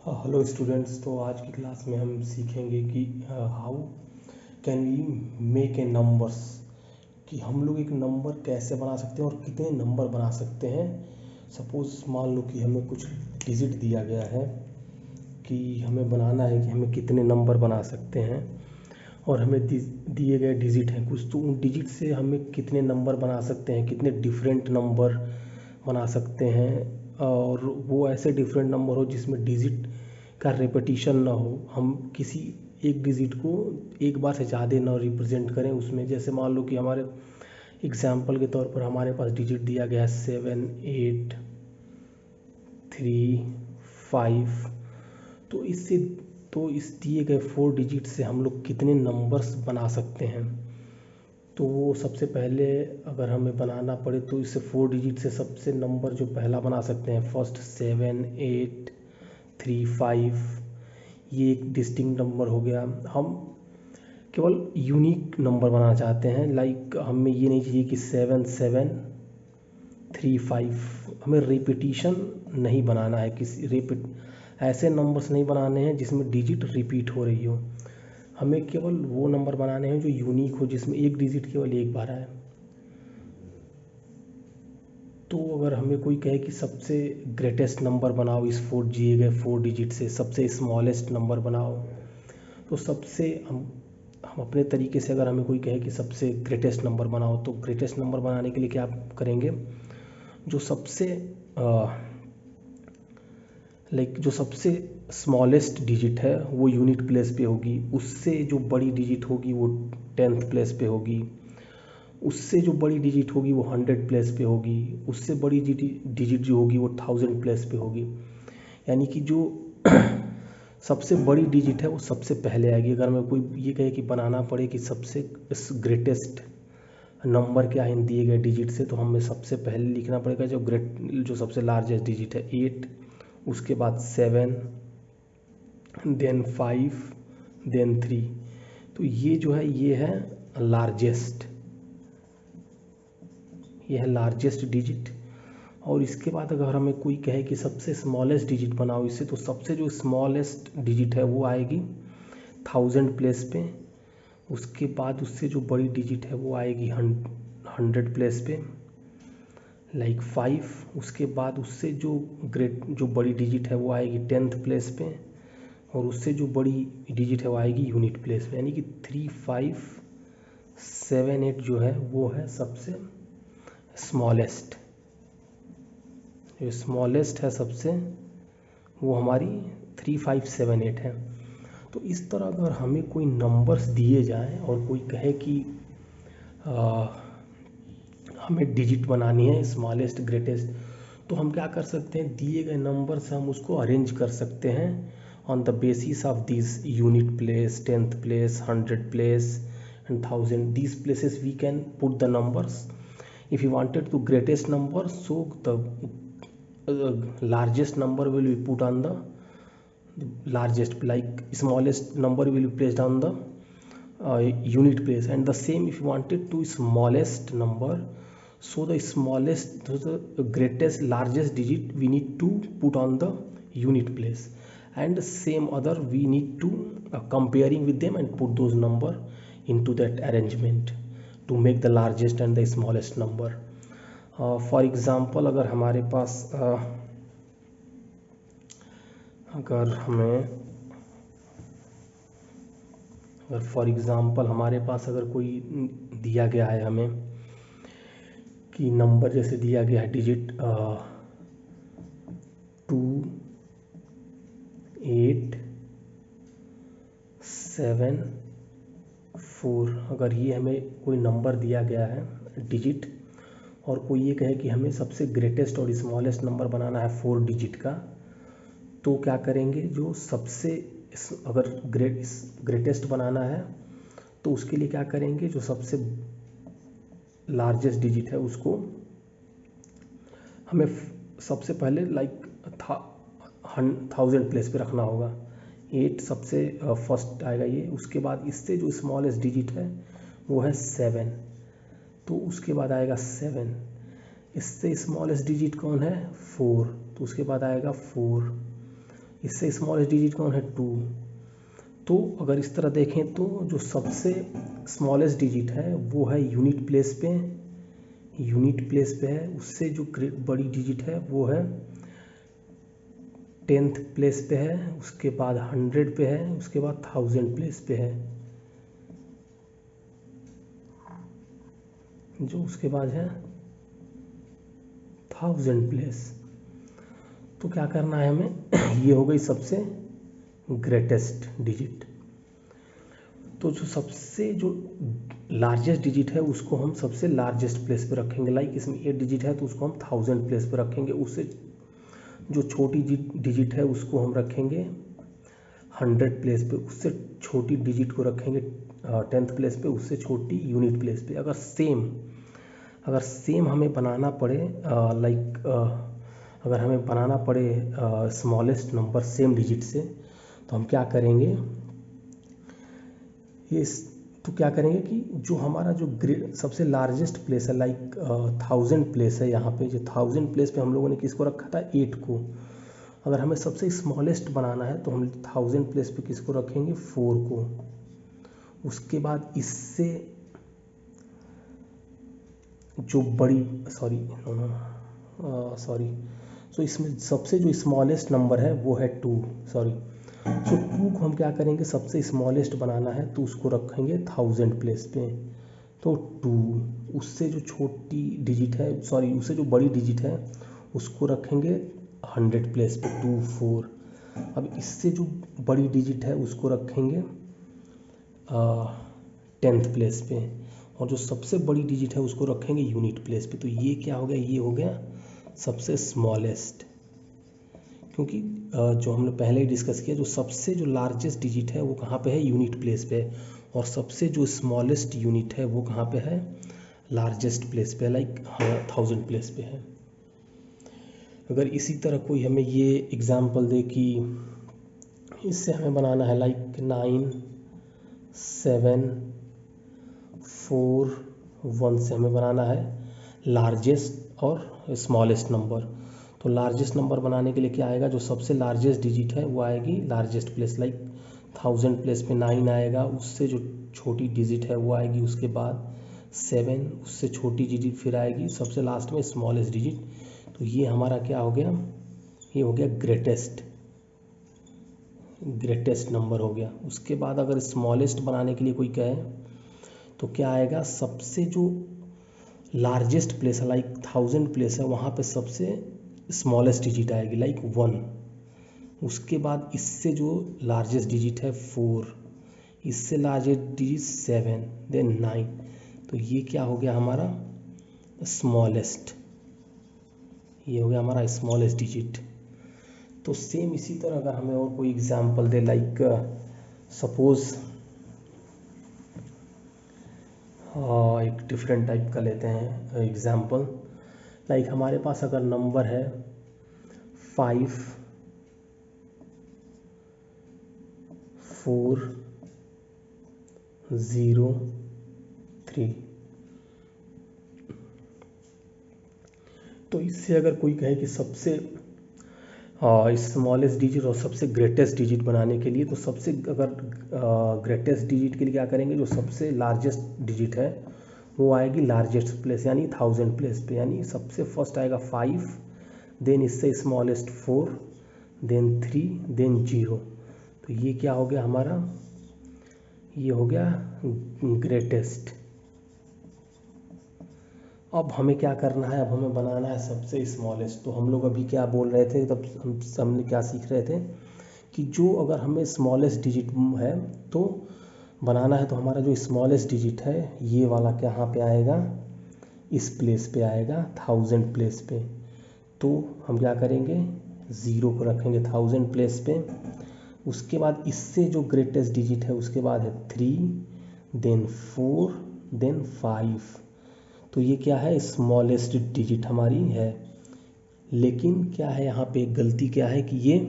Hello students. तो आज की क्लास में हम सीखेंगे कि how can we make a numbers, कि हम लोग एक नंबर कैसे बना सकते हैं और कितने नंबर बना सकते हैं। सपोज़ मान लो कि हमें कुछ डिजिट दिया गया है कि हमें बनाना है कि हमें कितने नंबर बना सकते हैं, और हमें दिए गए डिजिट हैं कुछ, तो उन डिजिट से हमें कितने नंबर बना सकते हैं, कितने डिफरेंट नंबर बना सकते हैं। और वो ऐसे डिफरेंट नंबर हो जिसमें डिजिट का रेपिटिशन ना हो, हम किसी एक डिजिट को एक बार से ज़्यादा ना रिप्रेजेंट करें उसमें। जैसे मान लो कि हमारे एग्जाम्पल के तौर पर हमारे पास डिजिट दिया गया है 7, 8, 3, 5। तो इस दिए गए 4 डिजिट से हम लोग कितने नंबर्स बना सकते हैं। तो वो सबसे पहले अगर हमें बनाना पड़े तो इससे 4 डिजिट से सबसे नंबर जो पहला बना सकते हैं, फर्स्ट 7, 8, 3, 5, ये एक डिस्टिंक्ट नंबर हो गया। हम केवल यूनिक नंबर बनाना चाहते हैं, लाइक हमें ये नहीं चाहिए कि 7, 7, 3, 5। हमें रिपीटिशन नहीं बनाना है, ऐसे नंबर्स नहीं बनाने हैं जिसमें डिजिट रिपीट हो रही हो। हमें केवल वो नंबर बनाने हैं जो यूनिक हो, जिसमें एक डिजिट केवल एक बार आए। तो अगर हमें कोई कहे कि सबसे ग्रेटेस्ट नंबर बनाओ इस 4 दिए गए 4 डिजिट से, सबसे स्मॉलेस्ट नंबर बनाओ, तो हम अपने तरीके से अगर हमें कोई कहे कि सबसे ग्रेटेस्ट नंबर बनाओ, तो ग्रेटेस्ट नंबर बनाने के लिए क्या करेंगे, जो सबसे जो सबसे स्मॉलेस्ट डिजिट है वो यूनिट प्लेस पे होगी, उससे जो बड़ी डिजिट होगी वो 10th प्लेस पे होगी, उससे जो बड़ी डिजिट होगी वो 100 प्लेस पे होगी, उससे बड़ी डिजिट जो होगी वो 1000 प्लेस पे होगी। यानी कि जो सबसे बड़ी डिजिट है वो सबसे पहले आएगी। अगर हमें कोई ये कहे कि बनाना पड़े कि सबसे ग्रेटेस्ट नंबर क्या है इन दिए गए डिजिट से, तो हमें सबसे पहले लिखना पड़ेगा जो सबसे लार्जेस्ट डिजिट है 8, उसके बाद 7, देन 5, देन 3। तो ये जो है ये है लार्जेस्ट डिजिट। और इसके बाद अगर हमें कोई कहे कि सबसे स्मॉलेस्ट डिजिट बनाओ इससे, तो सबसे जो स्मॉलेस्ट डिजिट है वो आएगी 1000 प्लेस पे। उसके बाद उससे जो बड़ी डिजिट है वो आएगी 100 प्लेस पे, लाइक 5। उसके बाद उससे जो बड़ी डिजिट है वो आएगी 10th प्लेस पे, और उससे जो बड़ी डिजिट है वो आएगी यूनिट प्लेस पे। यानी कि 3, 5, 7, 8 जो है वो है सबसे स्मॉलेस्ट। जो स्मॉलेस्ट है सबसे, वो हमारी 3, 5, 7, 8 है। तो इस तरह अगर हमें कोई नंबर्स दिए जाएं और कोई कहे कि हमें डिजिट बनानी है स्मॉलेस्ट ग्रेटेस्ट, तो हम क्या कर सकते हैं, दिए गए नंबर से हम उसको अरेंज कर सकते हैं on the basis of this unit place, 10th place, 100 place and 1000. These places we can put the numbers. If you wanted to greatest number, so the largest number will be put on the largest, like smallest number will be placed on the unit place. And the same if you wanted to smallest number, so the greatest largest digit we need to put on the unit place, and same other we need to comparing with them and put those number into that arrangement to make the largest and the smallest number. For example, अगर हमारे पास for example हमारे पास अगर कोई दिया गया है हमें कि नंबर जैसे दिया गया है डिजिट 2, 8, 7, 4, अगर ये हमें कोई नंबर दिया गया है डिजिट, और कोई ये कहे कि हमें सबसे ग्रेटेस्ट और स्मॉलेस्ट नंबर बनाना है 4 डिजिट का, तो क्या करेंगे, जो सबसे अगर ग्रेटेस्ट बनाना है तो उसके लिए क्या करेंगे, जो सबसे लार्जेस्ट डिजिट है उसको हमें सबसे पहले 1000 प्लेस पे रखना होगा। 8 सबसे फर्स्ट आएगा ये, उसके बाद इससे जो स्मॉलेस्ट डिजिट है वो है 7, तो उसके बाद आएगा 7। इससे स्मॉलेस्ट डिजिट कौन है, 4, तो उसके बाद आएगा 4। इससे स्मॉलेस्ट डिजिट कौन है 2। तो अगर इस तरह देखें तो जो सबसे स्मॉलेस्ट डिजिट है वो है यूनिट प्लेस पे है। उससे जो बड़ी डिजिट है वो है 10th प्लेस पे है, उसके बाद 100 पे है, उसके बाद 1000 प्लेस पे है, जो उसके बाद है 1000 प्लेस। तो क्या करना है हमें, ये हो गई सबसे ग्रेटेस्ट डिजिट। तो जो सबसे जो लार्जेस्ट डिजिट है उसको हम सबसे लार्जेस्ट प्लेस पे रखेंगे। लाइक इसमें 8 डिजिट है तो उसको हम 1000 प्लेस पे रखेंगे। उससे जो छोटी डिजिट है उसको हम रखेंगे 100 प्लेस पे, उससे छोटी डिजिट को रखेंगे 10th प्लेस पे, उससे छोटी यूनिट प्लेस पे। अगर सेम हमें बनाना पड़े अगर हमें बनाना पड़े स्मॉलेस्ट नंबर सेम डिजिट से, तो हम क्या करेंगे, तो क्या करेंगे कि जो हमारा जो सबसे लार्जेस्ट प्लेस है, लाइक 1000 प्लेस है, यहाँ पे जो 1000 प्लेस पे हम लोगों ने किसको रखा था 8 को। अगर हमें सबसे स्मॉलेस्ट बनाना है तो हम 1000 प्लेस पे किसको रखेंगे 4 को। उसके बाद इससे जो बड़ी सो इसमें सबसे जो स्मॉलेस्ट नंबर है वो है 2। सो 2 को हम क्या करेंगे, सबसे स्मॉलेस्ट बनाना है तो उसको रखेंगे 1000 प्लेस पे। तो 2, उससे जो छोटी डिजिट है, उससे जो बड़ी डिजिट है उसको रखेंगे 100 प्लेस पे, 2 4। अब इससे जो बड़ी डिजिट है उसको रखेंगे 10th प्लेस पे, और जो सबसे बड़ी डिजिट है उसको रखेंगे यूनिट प्लेस पे। तो ये क्या हो गया, ये हो गया सबसे स्मॉलेस्ट। क्योंकि जो हमने पहले ही डिस्कस किया, जो सबसे जो लार्जेस्ट डिजिट है वो कहाँ पे है, यूनिट प्लेस पे, और सबसे जो स्मॉलेस्ट यूनिट है वो कहाँ पे है, लार्जेस्ट प्लेस पे, लाइक 1000 प्लेस पे है। अगर इसी तरह कोई हमें ये एग्जाम्पल दे कि इससे हमें बनाना है लाइक 9 7 4 1 से हमें बनाना है लार्जेस्ट और स्मॉलेस्ट नंबर। तो लार्जेस्ट नंबर बनाने के लिए क्या आएगा, जो सबसे लार्जेस्ट डिजिट है वो आएगी लार्जेस्ट प्लेस, लाइक 1000 प्लेस पे 9 आएगा, उससे जो छोटी डिजिट है वो आएगी, उसके बाद 7, उससे छोटी डिजिट फिर आएगी, सबसे लास्ट में स्मॉलेस्ट डिजिट। तो ये हमारा क्या हो गया, ये हो गया ग्रेटेस्ट नंबर हो गया। उसके बाद अगर स्मॉलेस्ट बनाने के लिए कोई कहे तो क्या आएगा, सबसे जो लार्जेस्ट प्लेस है, लाइक 1000 प्लेस है, वहाँ पे सबसे स्मॉलेस्ट डिजिट आएगी, लाइक 1। उसके बाद इससे जो लार्जेस्ट डिजिट है 4, इससे लार्जेस्ट डिजिट 7, देन 9। तो ये क्या हो गया हमारा स्मॉलेस्ट, ये हो गया हमारा स्मॉलेस्ट डिजिट। तो सेम इसी तरह अगर हमें और कोई एग्जांपल दे, लाइक सपोज एक डिफरेंट टाइप का लेते हैं एग्जांपल, लाइक हमारे पास अगर नंबर है 5 4 0 3। तो इससे अगर कोई कहे कि सबसे स्मॉलेस्ट डिजिट और सबसे ग्रेटेस्ट डिजिट बनाने के लिए, तो सबसे अगर ग्रेटेस्ट डिजिट के लिए क्या करेंगे, जो सबसे लार्जेस्ट डिजिट है वो आएगी लार्जेस्ट प्लेस यानी 1000 प्लेस पे, यानी सबसे फर्स्ट आएगा 5, देन इससे स्मॉलेस्ट 4, देन 3, देन 0। तो ये क्या हो गया हमारा, ये हो गया ग्रेटेस्ट। अब हमें क्या करना है, अब हमें बनाना है सबसे स्मॉलेस्ट। तो हम लोग अभी क्या बोल रहे थे, तब हमने क्या सीख रहे थे कि जो अगर हमें स्मॉलेस्ट डिजिट है तो बनाना है, तो हमारा जो स्मॉलेस्ट डिजिट है ये वाला कहाँ पे आएगा, इस प्लेस पे आएगा 1000 प्लेस पे। तो हम क्या करेंगे, 0 को रखेंगे 1000 प्लेस पे। उसके बाद इससे जो ग्रेटेस्ट डिजिट है उसके बाद है 3, देन 4, देन 5। तो ये क्या है, स्मॉलेस्ट डिजिट हमारी है। लेकिन क्या है यहाँ पे गलती क्या है कि ये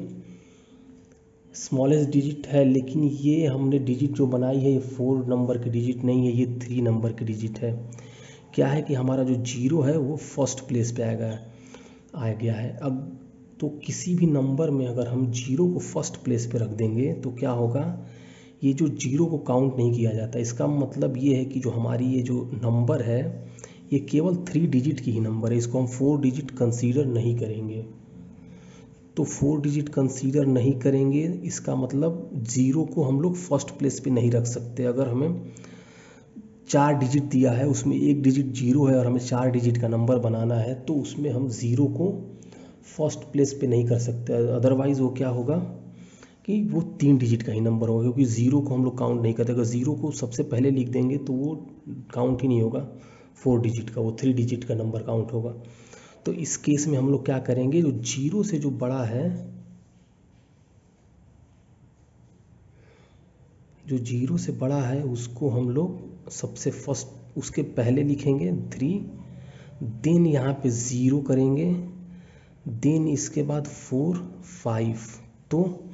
स्मॉलेस्ट डिजिट है, लेकिन ये हमने डिजिट जो बनाई है ये 4 नंबर की डिजिट नहीं है, ये 3 नंबर की डिजिट है। क्या है कि हमारा जो 0 है वो फर्स्ट प्लेस पे आ गया है। अब तो किसी भी नंबर में अगर हम जीरो को फर्स्ट प्लेस पे रख देंगे तो क्या होगा, ये जो जीरो को काउंट नहीं किया जाता। इसका मतलब ये है कि जो हमारी ये जो नंबर है ये केवल 3 डिजिट की ही नंबर है, इसको हम 4 डिजिट कंसीडर नहीं करेंगे। तो 4 डिजिट कंसीडर नहीं करेंगे, इसका मतलब जीरो को हम लोग फर्स्ट प्लेस पे नहीं रख सकते। अगर हमें 4 डिजिट दिया है, उसमें एक डिजिट जीरो है और हमें 4 डिजिट का नंबर बनाना है, तो उसमें हम ज़ीरो को फर्स्ट प्लेस पे नहीं कर सकते। अदरवाइज़ वो क्या होगा कि वो 3 डिजिट का ही नंबर होगा, क्योंकि ज़ीरो को हम लोग काउंट नहीं करते। अगर ज़ीरो को सबसे पहले लिख देंगे तो वो काउंट ही नहीं होगा 4 डिजिट का, वो 3 डिजिट का नंबर काउंट होगा। तो इस केस में हम लोग क्या करेंगे, जो जीरो से जो बड़ा है, जो जीरो से बड़ा है उसको हम लोग सबसे फर्स्ट उसके पहले लिखेंगे 3, देन यहाँ पे ज़ीरो करेंगे, देन इसके बाद 4, 5। तो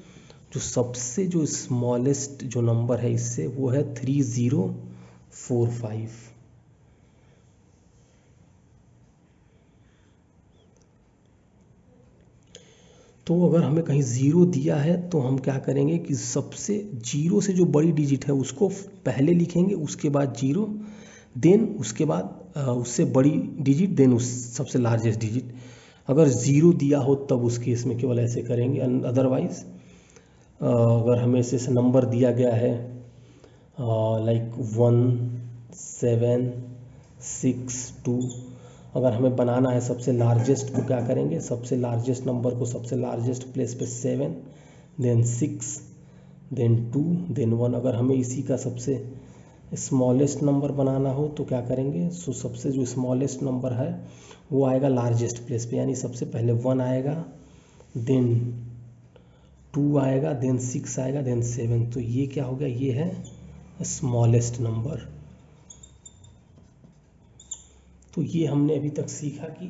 जो सबसे जो स्मॉलेस्ट जो नंबर है इससे वो है 3045। तो अगर हमें कहीं ज़ीरो दिया है तो हम क्या करेंगे कि सबसे जीरो से जो बड़ी डिजिट है उसको पहले लिखेंगे, उसके बाद जीरो, देन उसके बाद उससे बड़ी डिजिट, देन उस सबसे लार्जेस्ट डिजिट। अगर ज़ीरो दिया हो तब उस केस में केवल ऐसे करेंगे। अदरवाइज़ अगर हमें से नंबर दिया गया है लाइक 1, 7, 6, 2, अगर हमें बनाना है सबसे लार्जेस्ट को क्या करेंगे, सबसे लार्जेस्ट नंबर को सबसे लार्जेस्ट प्लेस पे 7, देन 6, देन 2, देन 1। अगर हमें इसी का सबसे स्मॉलेस्ट नंबर बनाना हो तो क्या करेंगे, सो सबसे जो स्मॉलेस्ट नंबर है वो आएगा लार्जेस्ट प्लेस पे, यानी सबसे पहले 1 आएगा, देन 2 आएगा, देन 6 आएगा, देन 7। तो ये क्या हो गया, ये है स्मॉलेस्ट नंबर। तो ये हमने अभी तक सीखा कि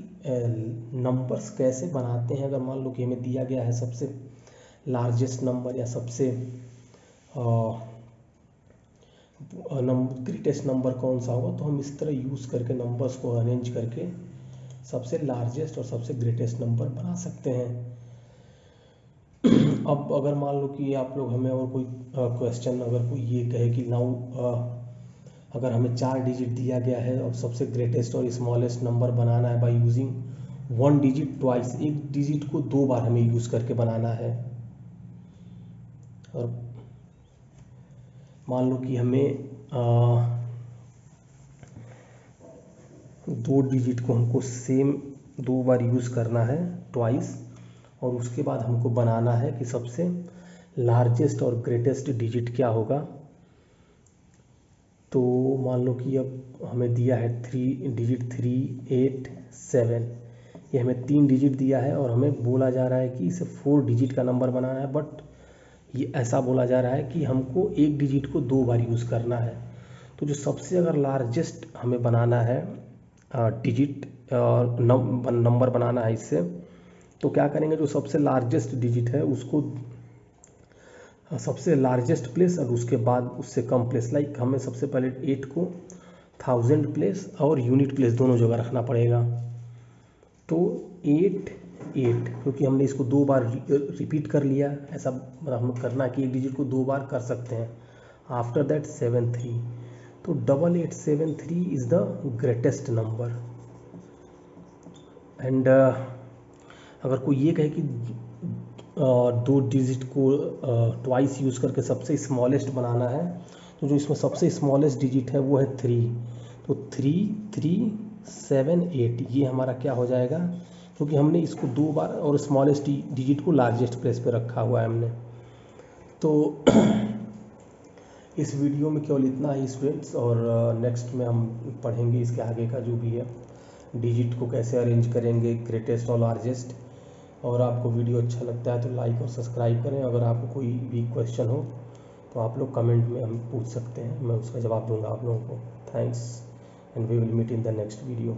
नंबर्स कैसे बनाते हैं। अगर मान लो कि हमें दिया गया है सबसे लार्जेस्ट नंबर या सबसे ग्रेटेस्ट नंबर कौन सा होगा, तो हम इस तरह यूज़ करके नंबर्स को अरेंज करके सबसे लार्जेस्ट और सबसे ग्रेटेस्ट नंबर बना सकते हैं। अब अगर मान लो कि आप लोग हमें और कोई क्वेश्चन अगर कोई ये कहे कि नाउ अगर हमें 4 डिजिट दिया गया है और सबसे ग्रेटेस्ट और स्मॉलेस्ट नंबर बनाना है बाय यूजिंग 1 डिजिट ट्वाइस, एक डिजिट को 2 बार हमें यूज़ करके बनाना है। और मान लो कि हमें 2 डिजिट को हमको सेम 2 बार यूज़ करना है ट्वाइस, और उसके बाद हमको बनाना है कि सबसे लार्जेस्ट और ग्रेटेस्ट डिजिट क्या होगा। तो मान लो कि अब हमें दिया है 3 डिजिट 3, 8, 7, ये हमें 3 डिजिट दिया है और हमें बोला जा रहा है कि इसे 4 डिजिट का नंबर बनाना है। बट ये ऐसा बोला जा रहा है कि हमको एक डिजिट को 2 बार यूज़ करना है। तो जो सबसे अगर लार्जेस्ट हमें बनाना है डिजिट नंबर बनाना है इससे, तो क्या करेंगे, जो सबसे लार्जेस्ट डिजिट है उसको सबसे लार्जेस्ट प्लेस और उसके बाद उससे कम प्लेस, लाइक हमें सबसे पहले 8 को 1000 प्लेस और यूनिट प्लेस दोनों जगह रखना पड़ेगा। तो 8, 8, क्योंकि हमने इसको 2 बार रिपीट कर लिया, ऐसा मतलब हम करना कि एक डिजिट को 2 बार कर सकते हैं। आफ्टर दैट 7, 3, तो 8873 is the greatest number. And अगर कोई ये कहे कि 2 डिजिट को ट्वाइस यूज़ करके सबसे स्मॉलेस्ट बनाना है, तो जो इसमें सबसे स्मॉलेस्ट डिजिट है वो है 3। तो 3, 3, 7, 8 ये हमारा क्या हो जाएगा, क्योंकि हमने इसको 2 बार और स्मॉलेस्ट डिजिट को लार्जेस्ट प्लेस पे रखा हुआ है हमने। तो इस वीडियो में केवल इतना ही स्टूडेंट्स, और नेक्स्ट में हम पढ़ेंगे इसके आगे का जो भी है, डिजिट को कैसे अरेंज करेंगे, ग्रेटेस्ट और लार्जेस्ट। और आपको वीडियो अच्छा लगता है तो लाइक और सब्सक्राइब करें। अगर आपको कोई भी क्वेश्चन हो तो आप लोग कमेंट में हम पूछ सकते हैं, मैं उसका जवाब दूंगा आप लोगों को। Thanks and we will meet in the next video.